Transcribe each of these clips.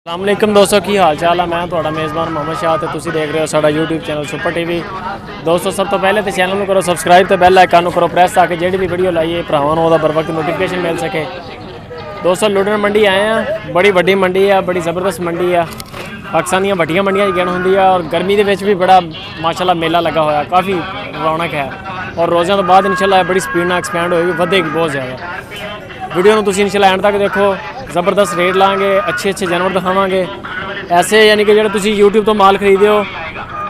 अस्सलामुअलैकुम दोस्तों की हाल चाल है। मैं थोड़ा मेज़बान मोहम्मद शाह तो तुसी देख रहे हो साडा यूट्यूब चैनल सुपर टीवी। दोस्तों सब तो पहले तो चैनल करो सबसक्राइब तो बैल आइकन करो प्रेस ताकि जी भी वीडियो लाइए भरावां नूं बर वक्त नोटिफिकेशन मिल सके। दोस्तों लुडन मंडी आए हैं, बड़ी वड्डी मंडी है, बड़ी ज़बरदस्त मंडी है। पाकिस्तान दी वड्डियां मंडियां गिण होंदी है और गर्मी दे विच भी बड़ा माशाल्लाह मेला लगा होया, काफ़ी रौनक है और रोज़ों तो बाद इंशाल्लाह बड़ी स्पीड नाल एक्सपैंड होएगी, वधेगी बहुत ज़्यादा। वीडियो में तुसीं इंशाल्लाह एंड तक देखो, ज़बरदस्त रेट लाँगे, अच्छे जानवर दिखावांगे ऐसे, यानी कि जो तुसीं यूट्यूब तो माल खरीदे हो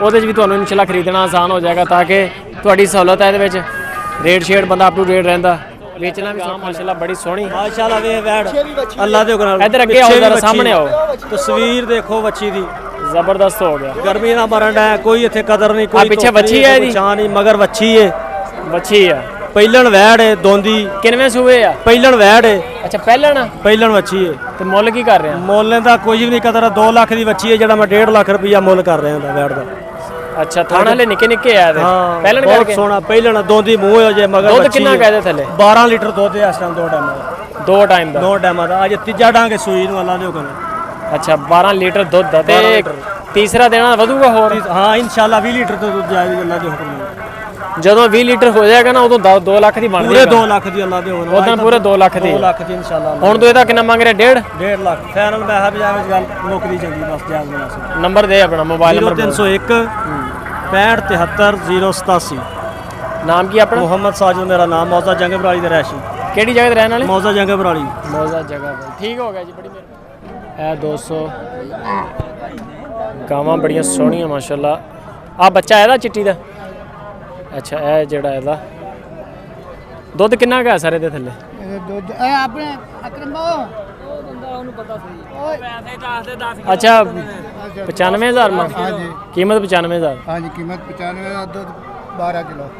वो भी तुहानूं इंशाल्लाह खरीदना आसान हो जाएगा ताकि तुहाडी सहूलत है ये रेट शेट बंदा अप टू डेट रहिंदा। बेचना भी माशाल्लाह बड़ी सोहनी माशाल्लाह वे वैड अल्लाह दे हुक्म इधर अगे आओ, जरा सामने आओ, तस्वीर देखो बच्ची दी जबरदस्त हो गया। गर्मी ना मरण है, कोई इत्थे कदर नहीं, कोई पीछे बच्ची है दी नहीं, मगर बच्ची है, बच्ची है पहिलन वैड है दोंदी किनवे सूबे आ पहिलन वैड है। अच्छा पहिलन बच्ची है ते मुੱਲ की कर रहे हैं? मुੱਲ दा कोई भी नहीं कदर, 2 लाख दी बच्ची है जेड़ा मैं 1.5 लाख रुपया मुੱਲ कर रहा हां वैड दा। अच्छा थाना ले निके निके आ दे पहिलन बहुत सोना पहिलन दोंदी मुंह हो जे मगर दूध कितना कहदे थले 12 लीटर दूध है इस टाइम दो टाइम दा आज तीजा डांगे सूई नु अल्लाह दे हुक्म। अच्छा 12 लीटर दूध दा ते तीसरा देना वधूगा होर? हां इंशाल्लाह 20 लीटर तो दूध जाएगी अल्लाह दे हुक्म। ਜਦੋਂ 20 ਲੀਟਰ ਹੋ ਜਾਏਗਾ ਨਾ ਉਦੋਂ 2 ਲੱਖ ਦੀ ਬਣਦੀ ਪੂਰੇ 2 ਲੱਖ ਦੀ ਅੱਲਾ ਦੇ ਹੋਣਾ ਉਦੋਂ ਪੂਰੇ 2 ਲੱਖ ਦੀ ਇਨਸ਼ਾਅੱਲਾ। ਹੁਣ ਤੂੰ ਇਹਦਾ ਕਿੰਨਾ ਮੰਗ ਰਿਹਾ? 1.5 ਲੱਖ ਫਾਈਨਲ ਮੈਂ ਹਾਂ ਜਾਵੇ ਗੱਲ ਨੌਕਰੀ ਚੰਗੀ ਬਸ ਜਾਗ ਬਣਾ। ਨੰਬਰ ਦੇ ਆਪਣਾ ਮੋਬਾਈਲ ਨੰਬਰ 301 65 087। ਨਾਮ ਕੀ ਆਪਣਾ? ਮੁਹੰਮਦ ਸਾਜਦ ਮੇਰਾ ਨਾਮ, ਮੌਜ਼ਾ ਜੰਗ ਬਰਾਲੀ ਦਾ ਰਹਿਸ਼ੀ। ਕਿਹੜੀ ਜਗ੍ਹਾ ਤੇ ਰਹਿਣ ਵਾਲੇ? ਮੌਜ਼ਾ ਜੰਗ ਬਰਾਲੀ। ਮੌਜ਼ਾ ਜਗ੍ਹਾ ਠੀਕ ਹੋ ਗਿਆ ਜੀ, ਬੜੀ ਮਿਹਰਬਾਨੀ। ਇਹ 200 ਗਾਵਾਂ ਬੜੀਆਂ ਸੋਹਣੀਆਂ ਮਾਸ਼ਾਅੱਲਾ। ਆ ਬੱਚਾ ਇਹਦਾ ਚਿੱਟੀ ਦਾ? अच्छा ਇਹ ਜਿਹੜਾ ਇਹਦਾ ਦੁੱਧ ਕਿੰਨਾ ਕਾ ਸਾਰੇ ਦੇ ਥੱਲੇ? ਦੁੱਧ ਇਹ ਆਪਣੇ ਅਕਰਮ ਬਾਓ ਉਹ ਬੰਦਾ ਉਹਨੂੰ ਪਤਾ ਸਹੀ ਪੈਸੇ ਦੱਸ ਦੇ। ਅੱਛਾ 95000 ਮਾ? ਹਾਂਜੀ ਕੀਮਤ 95000? ਹਾਂਜੀ ਕੀਮਤ 95000। ਦੁੱਧ 12 ਕਿਲੋ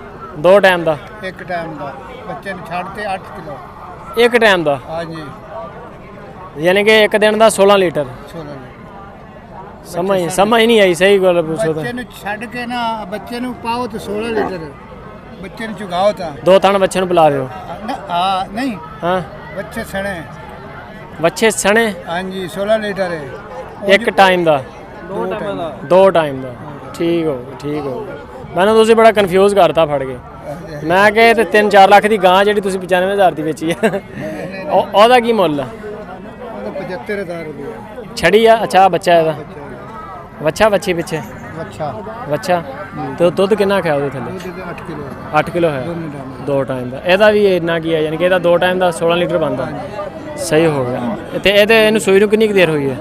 2 ਟਾਈਮ ਦਾ? ਇੱਕ ਟਾਈਮ ਦਾ। ਬੱਚੇ ਨੂੰ ਛੱਡ ਤੇ 8 ਕਿਲੋ ਇੱਕ ਟਾਈਮ ਦਾ? ਹਾਂਜੀ ਯਾਨੀ ਕਿ ਇੱਕ ਦਿਨ ਦਾ 16 ਲੀਟਰ। 16 ਲੀਟਰ ਸਮਝ ਨਹੀਂ ਆਈ, ਸਹੀ ਗੱਲ ਪੁੱਛੋ ਤਾਂ। ਬੱਚੇ ਨੂੰ ਛੱਡ ਕੇ ਨਾ ਬੱਚੇ ਨੂੰ ਪਾਓ ਤੇ 16 ਲੀਟਰ ਬੱਚੇ ਨੂੰ ਚੁਗਾਓ ਤਾਂ 2 ਤਣ ਬੱਚੇ ਨੂੰ ਪਿਲਾ ਦਿਓ। ਹਾਂ ਨਹੀਂ ਹਾਂ ਬੱਚੇ ਸਣੇ ਬੱਚੇ ਸਣੇ ਹਾਂਜੀ 16 ਲੀਟਰ ਹੈ ਇੱਕ ਟਾਈਮ ਦਾ? 2 ਟਾਈਮ ਦਾ ਠੀਕ ਹੋ ਮੈਨੂੰ ਤੁਸੀਂ ਬੜਾ ਕਨਫਿਊਜ਼ ਕਰਤਾ ਫੜ ਕੇ। ਮੈਂ ਕਿਹਾ ਤੇ 3-4 ਲੱਖ ਦੀ ਗਾਂ ਜਿਹੜੀ ਤੁਸੀਂ 95000 ਦੀ ਵੇਚੀ ਹੈ ਉਹਦਾ ਕੀ ਮੁੱਲ ਆ? 75000 ਰੁਪਏ ਛੜੀ ਆ? ਅੱਛਾ ਬੱਚਾ ਇਹਦਾ ਵੱਛਾ ਵੱਛੀ ਪਿੱਛੇ ਵੱਛਾ ਤੇ ਦੁੱਧ ਕਿੰਨਾ ਖਾਇਆ ਉਹਦੇ ਥੱਲੇ? 8 ਕਿਲੋ 8 ਕਿਲੋ ਹੈ 2 ਟਾਈਮ ਦਾ। ਇਹਦਾ ਵੀ ਇੰਨਾ ਕੀ ਹੈ, ਯਾਨੀ ਕਿ ਇਹਦਾ 2 ਟਾਈਮ ਦਾ 16 ਲੀਟਰ ਬਣਦਾ। ਸਹੀ ਹੋ ਗਿਆ। ਤੇ ਇਹਨੂੰ ਸੂਈ ਨੂੰ ਕਿੰਨੀ ਕੁ ਦੇਰ ਹੋਈ ਹੈ?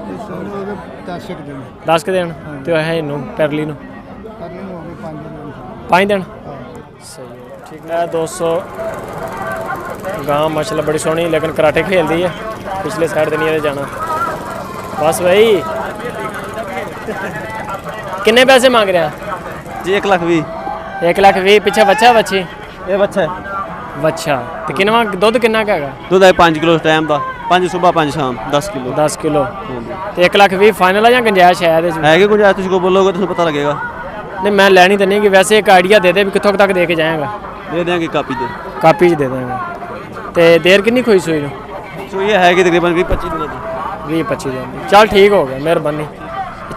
10 ਦਿਨ ਤੇ ਇਹ ਇਹਨੂੰ ਪੈਰਲੀ ਨੂੰ 5 ਦਿਨ। ਸਹੀ ਠੀਕ ਹੈ। 200 ਗਾਂ ਮਾਸ਼ਾਅੱਲਾ ਬੜੀ ਸੋਹਣੀ, ਲੇਕਿन कराटे खेलती है। पिछले साइड तो नहीं जाना बस भाई। किन्ने पैसे मांग रहे हैं जी? 1 लाख 20। 1 लाख 20 पिछे बच्चा बच्ची? ये बच्चा है बच्चा। तो किन्ना दुध किन्ना का है? दुध है 5 किलो टाइम का, 5 सुबह 5 शाम 10 किलो। 10 किलो तो 1 लाख 20 फाइनल है या गुंजाइश है? कि गुंजाइश तुझको बोलोगे तो पता लगेगा। नहीं मैं लैनी तो नहीं, कि वैसे एक आइडिया दे दे भी कितों तक दे के जाएगा? दे देंगे कापी दे देंगे। तो देर कितनी खुई सुई तो ये है कि तकरीबन 20-25 दिन 20-25 दिन। चल ठीक हो गया, मेहरबानी।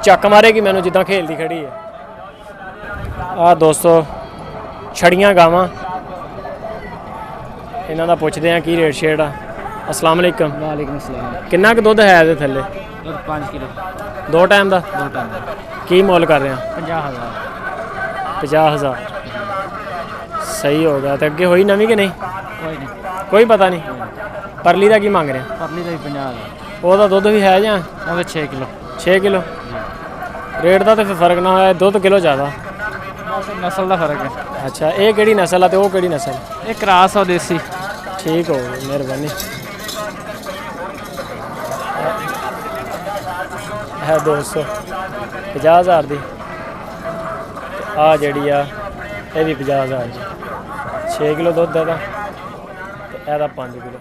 ਚੱਕ ਮਾਰੇਗੀ ਮੈਨੂੰ ਜਿੱਦਾਂ ਖੇਲਦੀ ਖੜੀ ਹੈ। ਆ ਦੋਸਤੋ ਛੜੀਆਂ ਗਾਵਾਂ, ਇਹਨਾਂ ਦਾ ਪੁੱਛਦੇ ਆ ਕੀ ਰੇਟ ਸ਼ੇਡ ਆ। अस्सलाम वालेकुम। ਵਾਲੇਕੁਮ ਸਲਾਮ। ਕਿੰਨਾ ਕੁ ਦੁੱਧ ਹੈ ਇਹਦੇ ਥੱਲੇ? 5 ਕਿਲੋ 2 ਟਾਈਮ ਦਾ? 2 ਟਾਈਮ ਦਾ। ਕੀ ਮੁੱਲ ਕਰ ਰਹੇ ਆ? 50000। 50000 ਸਹੀ ਹੋ ਗਿਆ। ਤੇ ਅੱਗੇ ਹੋਈ ਨਵੀਂ ਕਿ ਨਹੀਂ? ਕੋਈ ਨਹੀਂ, ਕੋਈ ਪਤਾ ਨਹੀਂ। ਪਰਲੀ ਦਾ ਕੀ ਮੰਗ ਰਹੇ ਆ? ਪਰਲੀ ਦਾ ਵੀ 50000। ਉਹਦਾ ਦੁੱਧ ਵੀ ਹੈ ਜਾਂ? ਉਹਦਾ 6 ਕਿਲੋ 6 ਕਿਲੋ ਰੇਟ ਦਾ ਤੇ ਫਿਰ ਫਰਕ ਨਾ ਹੋਇਆ, ਦੁੱਧ ਕਿਲੋ ਜ਼ਿਆਦਾ। ਬਸ ਨਸਲ ਦਾ ਫਰਕ ਹੈ। ਅੱਛਾ ਇਹ ਕਿਹੜੀ ਨਸਲ ਆ ਤੇ ਉਹ ਕਿਹੜੀ ਨਸਲ? ਇਹ ਕ੍ਰਾਸ ਆ ਦੇਸੀ। ਠੀਕ ਹੋ ਗਈ, ਮਿਹਰਬਾਨੀ। ਹੈ 250,000 ਦੀ। ਆ ਜਿਹੜੀ ਆ ਇਹ ਵੀ 50,000 ਦੀ। 6 ਕਿਲੋ ਦੁੱਧ ਇਹਦਾ ਤੇ ਇਹਦਾ 5 ਕਿਲੋ।